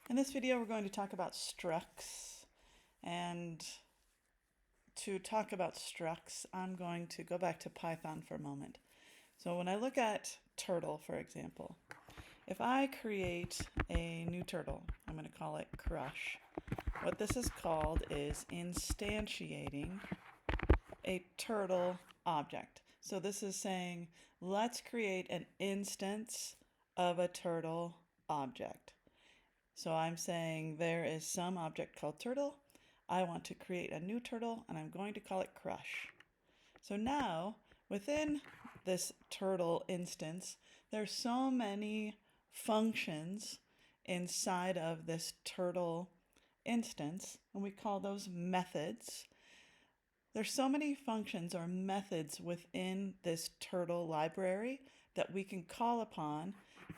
In this video, we're going to talk about structs. And to talk about structs, I'm going to go back to Python for a moment. So when I look at turtle, for example, if I create a new turtle, I'm going to call it crush. What this is called is instantiating a turtle object. So this is saying, let's create an instance of a turtle object. So I'm saying there is some object called turtle. I want to create a new turtle and I'm going to call it crush. So now within this turtle instance, there's so many functions inside of this turtle instance, and we call those methods. There's so many functions or methods within this turtle library that we can call upon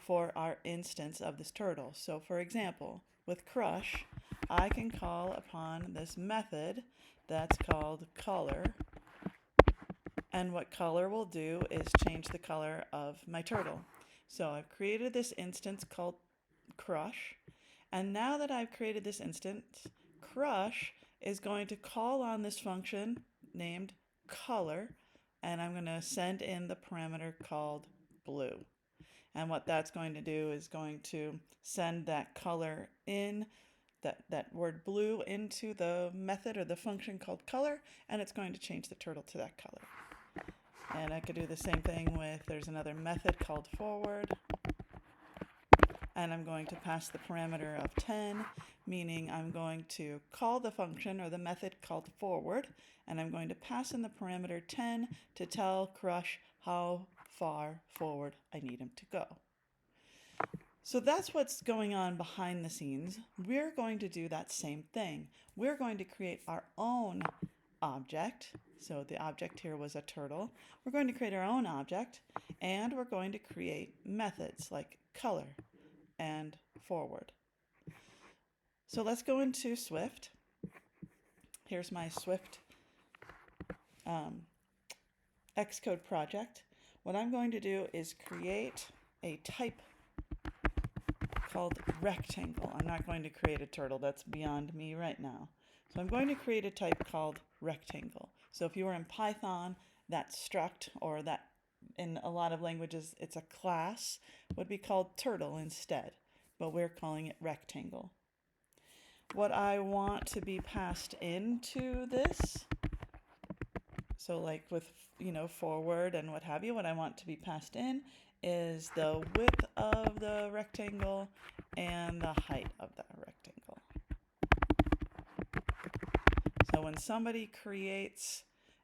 for our instance of this turtle. So for example, with crush, I can call upon this method that's called color. And what color will do is change the color of my turtle. So I've created this instance called crush. And now that I've created this instance, crush is going to call on this function named color, and I'm going to send in the parameter called blue. And what that's going to do is going to send that color in, that word blue, into the method or the function called color, and it's going to change the turtle to that color. And I could do the same thing with, there's another method called forward. And I'm going to pass the parameter of 10, meaning I'm going to call the function or the method called forward, and I'm going to pass in the parameter 10 to tell crush how far forward I need him to go. So that's what's going on behind the scenes. We're going to do that same thing. We're going to create our own object. So the object here was a turtle. We're going to create our own object, and we're going to create methods like color and forward. So let's go into Swift. Here's my Swift Xcode project. What I'm going to do is create a type called rectangle. I'm not going to create a turtle. That's beyond me right now. So I'm going to create a type called rectangle. So if you were in Python, that struct, or that in a lot of languages it's a class, would be called turtle instead, but we're calling it rectangle. What I want to be passed into this, so like with, forward and what have you, what I want to be passed in is the width of the rectangle and the height of that rectangle. So when somebody creates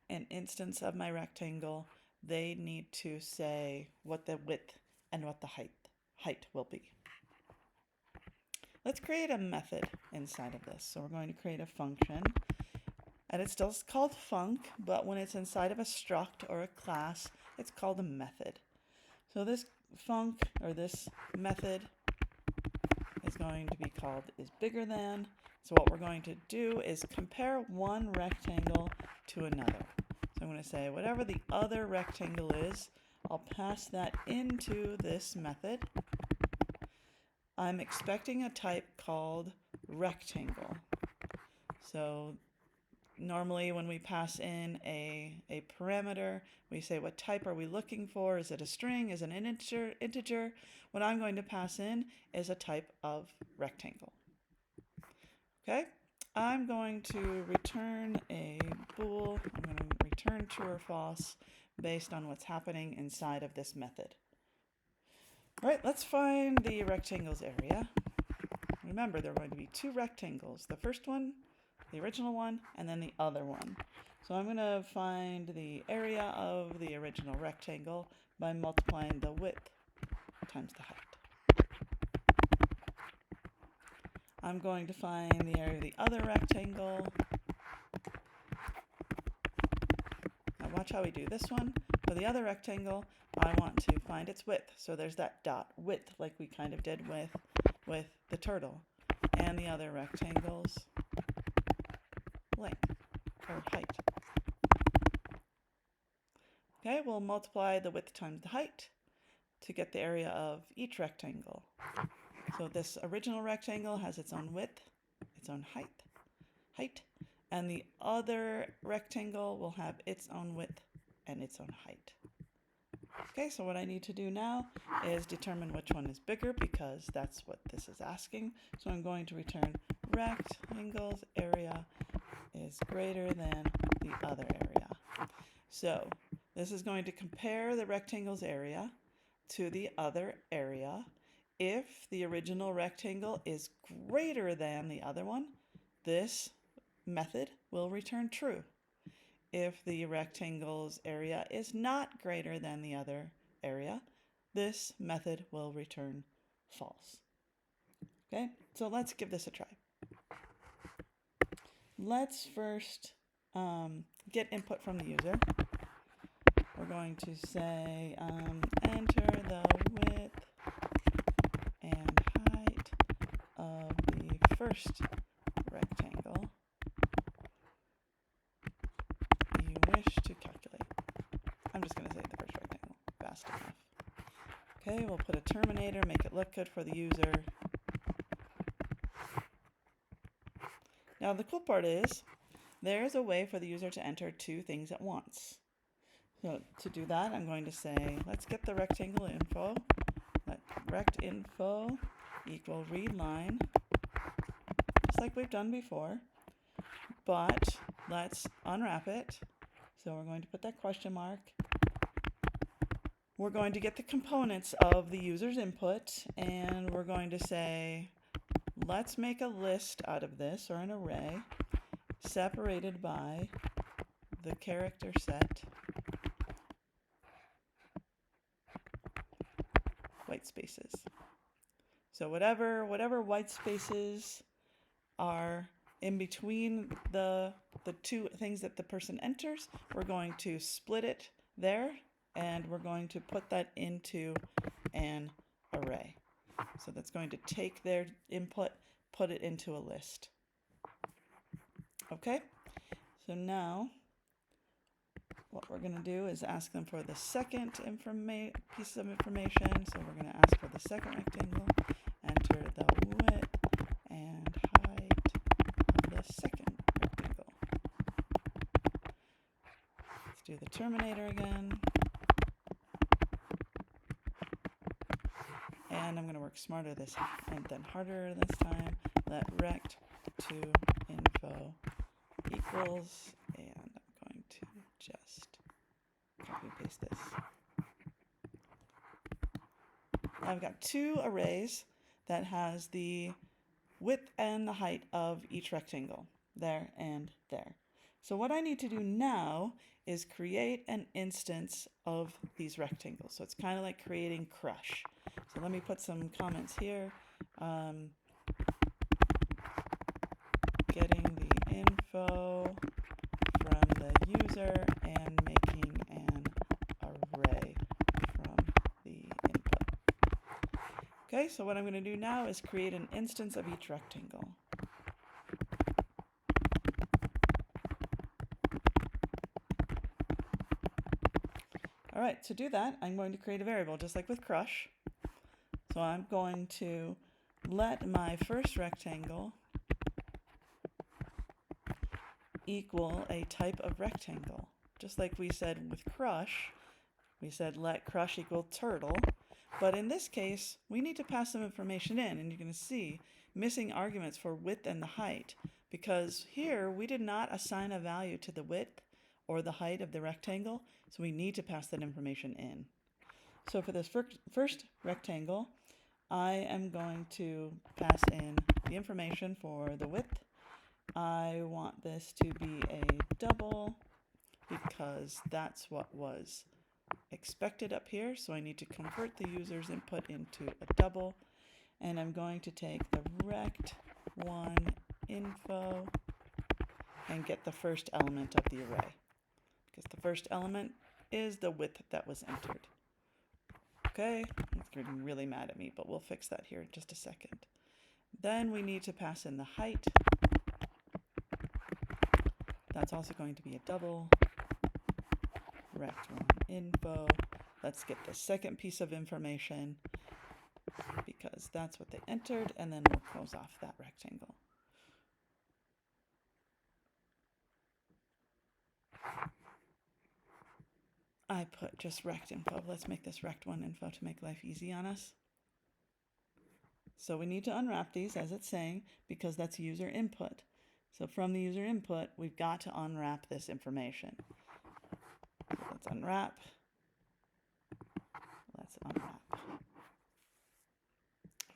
an instance of my rectangle, they need to say what the width and what the height will be. Let's create a method inside of this. So we're going to create a function, and it's still called func, but when it's inside of a struct or a class, it's called a method. So this func, or this method, is going to be called is bigger than. So what we're going to do is compare one rectangle to another. So I'm going to say whatever the other rectangle is, I'll pass that into this method. I'm expecting a type called rectangle. So normally when we pass in a parameter, we say what type are we looking for? Is it a string? Is it an integer? What I'm going to pass in is a type of rectangle. Okay, I'm going to return a bool. I'm going to return true or false based on what's happening inside of this method. All right, let's find the rectangle's area. Remember, there are going to be two rectangles. The first one, the original one, and then the other one. So I'm going to find the area of the original rectangle by multiplying the width times the height. I'm going to find the area of the other rectangle. Now watch how we do this one. For the other rectangle, I want to find its width. So there's that dot, width, like we kind of did with the turtle. And the other rectangle's length, or height. Okay, we'll multiply the width times the height to get the area of each rectangle. So this original rectangle has its own width, its own height, and the other rectangle will have its own width and its own height. Okay, so what I need to do now is determine which one is bigger because that's what this is asking. So I'm going to return rectangle's area is greater than the other area. So this is going to compare the rectangle's area to the other area. If the original rectangle is greater than the other one, this method will return true. If the rectangle's area is not greater than the other area, this method will return false. Okay, so let's give this a try. Let's first get input from the user. We're going to say enter the width and height of the first rectangle you wish to calculate. I'm just going to say the first rectangle, fast enough. Okay, we'll put a terminator, make it look good for the user. Now the cool part is there's a way for the user to enter two things at once. So to do that, I'm going to say, let's get the rectangle info. Let rect info equal read line, just like we've done before. But let's unwrap it. So we're going to put that question mark. We're going to get the components of the user's input, and we're going to say, let's make a list out of this, or an array, separated by the character set white spaces. So whatever white spaces are in between the two things that the person enters, we're going to split it there, and we're going to put that into an array. So that's going to take their input, put it into a list. Okay, so now what we're going to do is ask them for the second piece of information. So we're going to ask for the second rectangle, enter the width and height of the second rectangle. Let's do the terminator again. And I'm going to work smarter this and then harder this time. Let rect to info equals, and I'm going to just copy and paste this. Now I've got two arrays that has the width and the height of each rectangle, there and there. So what I need to do now is create an instance of these rectangles. So it's kind of like creating Crush. So let me put some comments here. Getting the info from the user and making an array from the input. Okay, so what I'm going to do now is create an instance of each rectangle. All right, to do that, I'm going to create a variable just like with Crush. So I'm going to let my first rectangle equal a type of rectangle. Just like we said with Crush, we said let Crush equal turtle. But in this case, we need to pass some information in, and you're going to see missing arguments for width and the height, because here we did not assign a value to the width or the height of the rectangle, so we need to pass that information in. So for this first rectangle, I am going to pass in the information for the width. I want this to be a double because that's what was expected up here. So I need to convert the user's input into a double. And I'm going to take the rect1 info and get the first element of the array, because the first element is the width that was entered. Okay, it's getting really mad at me, but we'll fix that here in just a second. Then we need to pass in the height. That's also going to be a double. Rect1 info. Let's get the second piece of information, because that's what they entered, and then we'll close off that rectangle. I put just rect info. Let's make this rect1 info to make life easy on us. So we need to unwrap these as it's saying because that's user input. So from the user input, we've got to unwrap this information. So let's unwrap. Let's unwrap.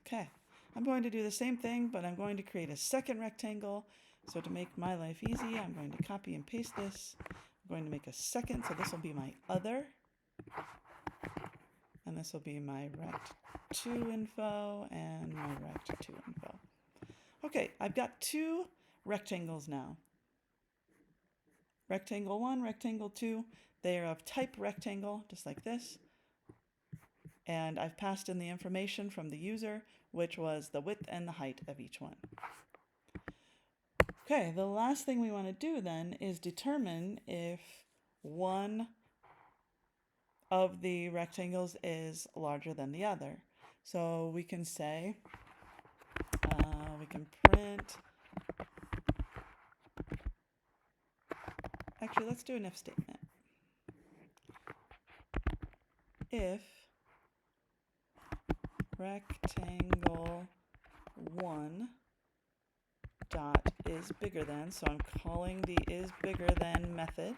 Okay, I'm going to do the same thing, but I'm going to create a second rectangle. So to make my life easy, I'm going to copy and paste this. I'm going to make a second, so this will be my other. And this will be my rect2 info and my rect2 info. Okay, I've got two rectangles now. Rectangle 1, rectangle 2, they are of type rectangle, just like this. And I've passed in the information from the user, which was the width and the height of each one. Okay, the last thing we want to do then is determine if one of the rectangles is larger than the other. So we can say, we can print, actually let's do an if statement. If rectangle 1 dot is bigger than, so I'm calling the is bigger than method,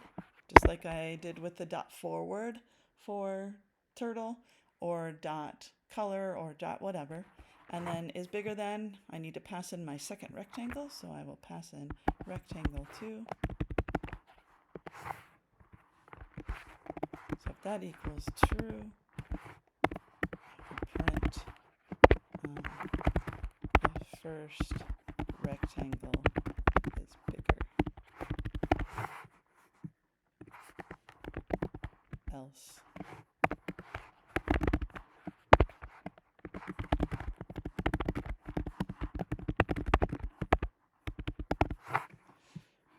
just like I did with the dot forward for turtle, or dot color, or dot whatever. And then is bigger than, I need to pass in my second rectangle, so I will pass in rectangle 2. So if that equals true, I can print the first rectangle is bigger. Else.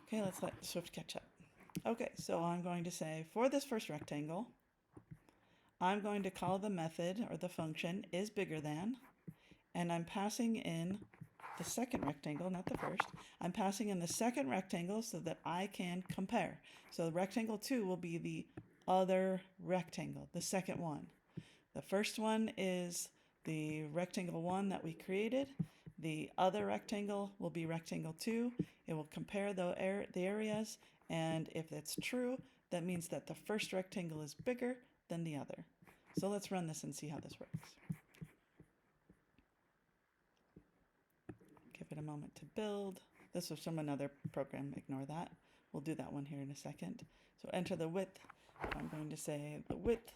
Okay, let's let Swift catch up. Okay, so I'm going to say for this first rectangle, I'm going to call the method or the function is bigger than, and I'm passing in the second rectangle, not the first. I'm passing in the second rectangle so that I can compare. So rectangle 2 will be the other rectangle, the second one. The first one is the rectangle 1 that we created. The other rectangle will be rectangle 2. It will compare the areas, and if it's true, that means that the first rectangle is bigger than the other. So let's run this and see how this works. Give it a moment to build. This was from another program, ignore that. We'll do that one here in a second. So enter the width. I'm going to say the width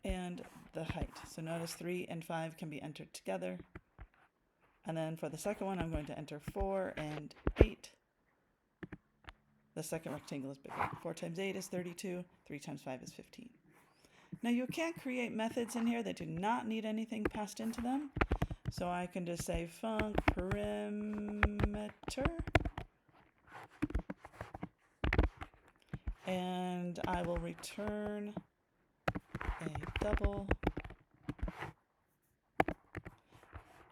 and the height. So notice 3 and 5 can be entered together. And then for the second one, I'm going to enter 4 and 8. The second rectangle is bigger. 4 times 8 is 32. 3 times 5 is 15. Now you can create methods in here that do not need anything passed into them. So I can just say func perimeter. And I will return a double.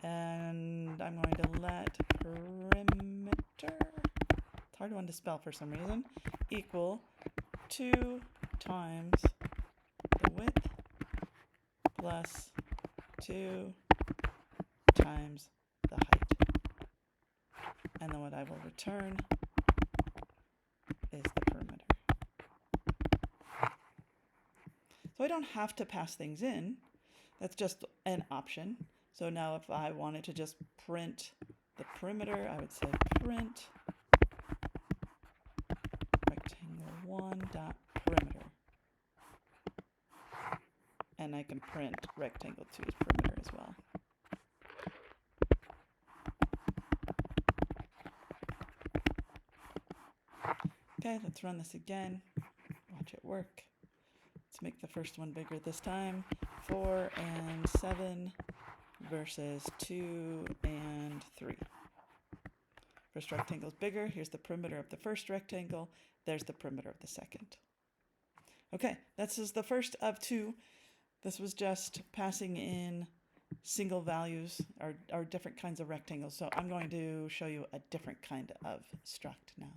And I'm going to let perimeter, it's a hard one to spell for some reason, equal 2 times the width plus 2 times the height. And then what I will return is the perimeter. So I don't have to pass things in. That's just an option. So now if I wanted to just print the perimeter, I would say print rectangle 1 dot perimeter. And I can print rectangle 2's perimeter as well. Okay, let's run this again. Watch it work. Let's make the first one bigger this time. 4 and 7 versus 2 and 3. First rectangle is bigger. Here's the perimeter of the first rectangle. There's the perimeter of the second. Okay, this is the first of 2. This was just passing in single values are different kinds of rectangles. So I'm going to show you a different kind of struct now.